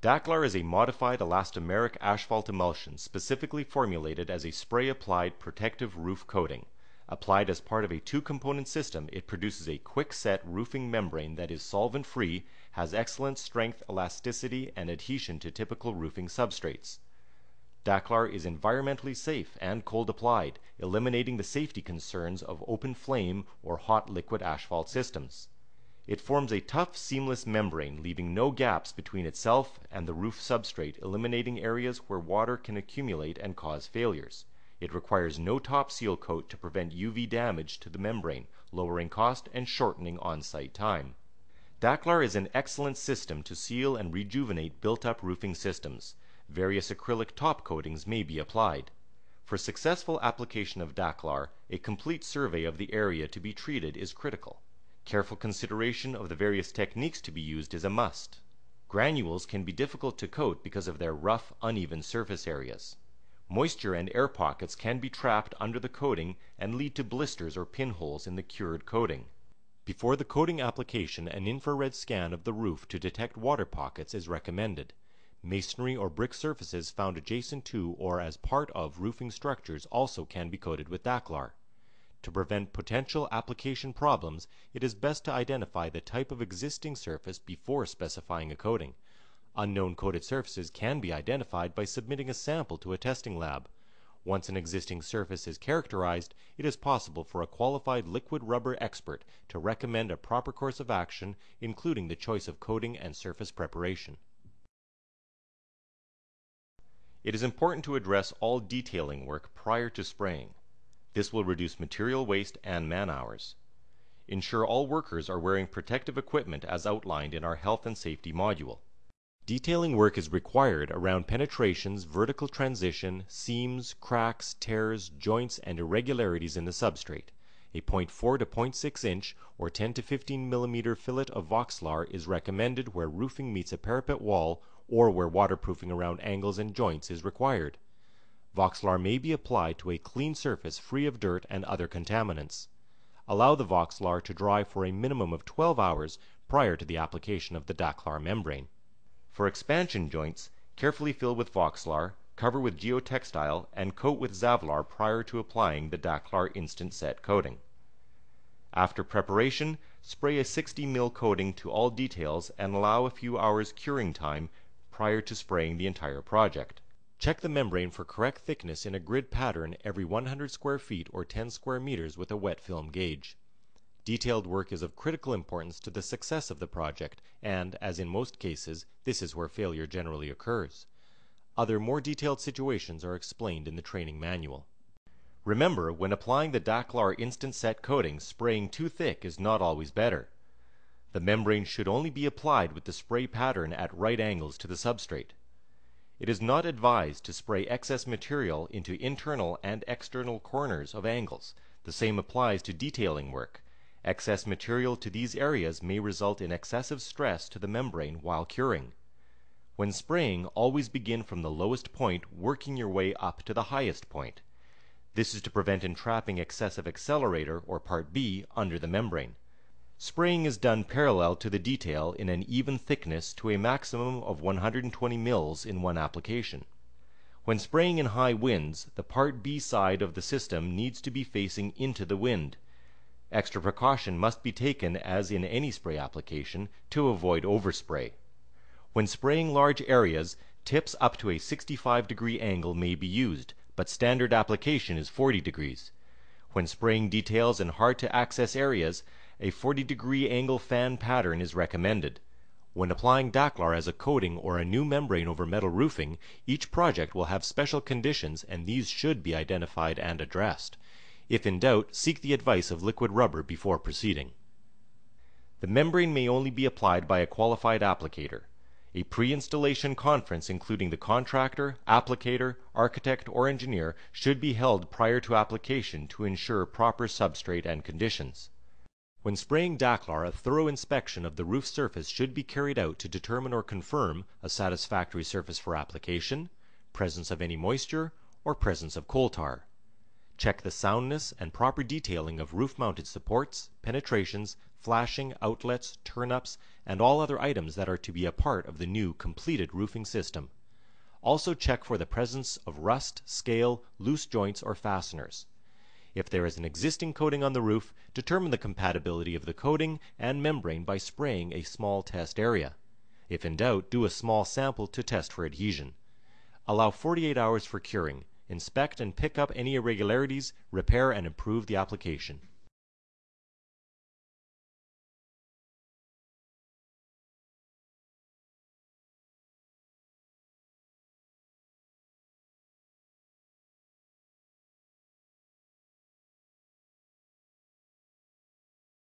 Daclar is a modified elastomeric asphalt emulsion specifically formulated as a spray-applied protective roof coating. Applied as part of a two-component system, it produces a quick-set roofing membrane that is solvent-free, has excellent strength, elasticity, and adhesion to typical roofing substrates. Daclar is environmentally safe and cold-applied, eliminating the safety concerns of open flame or hot liquid asphalt systems. It forms a tough, seamless membrane, leaving no gaps between itself and the roof substrate, eliminating areas where water can accumulate and cause failures. It requires no top seal coat to prevent UV damage to the membrane, lowering cost and shortening on-site time. Daclar is an excellent system to seal and rejuvenate built-up roofing systems. Various acrylic top coatings may be applied. For successful application of Daclar, a complete survey of the area to be treated is critical. Careful consideration of the various techniques to be used is a must. Granules can be difficult to coat because of their rough, uneven surface areas. Moisture and air pockets can be trapped under the coating and lead to blisters or pinholes in the cured coating. Before the coating application, an infrared scan of the roof to detect water pockets is recommended. Masonry or brick surfaces found adjacent to or as part of roofing structures also can be coated with Daclar. To prevent potential application problems, it is best to identify the type of existing surface before specifying a coating. Unknown coated surfaces can be identified by submitting a sample to a testing lab. Once an existing surface is characterized, it is possible for a qualified liquid rubber expert to recommend a proper course of action, including the choice of coating and surface preparation. It is important to address all detailing work prior to spraying. This will reduce material waste and man-hours. Ensure all workers are wearing protective equipment as outlined in our health and safety module. Detailing work is required around penetrations, vertical transition, seams, cracks, tears, joints, and irregularities in the substrate. A 0.4 to 0.6 inch or 10 to 15 millimeter fillet of Voxlar is recommended where roofing meets a parapet wall or where waterproofing around angles and joints is required. Voxlar may be applied to a clean surface free of dirt and other contaminants. Allow the Voxlar to dry for a minimum of 12 hours prior to the application of the Daclar membrane. For expansion joints, carefully fill with Voxlar, cover with geotextile, and coat with Zavlar prior to applying the Daclar Instant Set coating. After preparation, spray a 60 ml coating to all details and allow a few hours curing time prior to spraying the entire project. Check the membrane for correct thickness in a grid pattern every 100 square feet or 10 square meters with a wet film gauge. Detailed work is of critical importance to the success of the project, and, as in most cases, this is where failure generally occurs. Other more detailed situations are explained in the training manual. Remember, when applying the Daclar Instant Set coating, spraying too thick is not always better. The membrane should only be applied with the spray pattern at right angles to the substrate. It is not advised to spray excess material into internal and external corners of angles. The same applies to detailing work. Excess material to these areas may result in excessive stress to the membrane while curing. When spraying, always begin from the lowest point, working your way up to the highest point. This is to prevent entrapping excessive accelerator, or part B, under the membrane. Spraying is done parallel to the detail in an even thickness to a maximum of 120 mils in one application. When spraying in high winds, the part B side of the system needs to be facing into the wind. Extra precaution must be taken, as in any spray application, to avoid overspray. When spraying large areas, tips up to a 65-degree angle may be used, but standard application is 40 degrees. When spraying details in hard-to-access areas, a 40-degree angle fan pattern is recommended. When applying Daclar as a coating or a new membrane over metal roofing, each project will have special conditions, and these should be identified and addressed. If in doubt, seek the advice of liquid rubber before proceeding. The membrane may only be applied by a qualified applicator. A pre-installation conference including the contractor, applicator, architect, or engineer should be held prior to application to ensure proper substrate and conditions. When spraying Daclar, a thorough inspection of the roof surface should be carried out to determine or confirm a satisfactory surface for application, presence of any moisture, or presence of coal tar. Check the soundness and proper detailing of roof-mounted supports, penetrations, flashing, outlets, turn-ups, and all other items that are to be a part of the new completed roofing system. Also check for the presence of rust, scale, loose joints, or fasteners. If there is an existing coating on the roof, determine the compatibility of the coating and membrane by spraying a small test area. If in doubt, do a small sample to test for adhesion. Allow 48 hours for curing. Inspect and pick up any irregularities, repair and improve the application.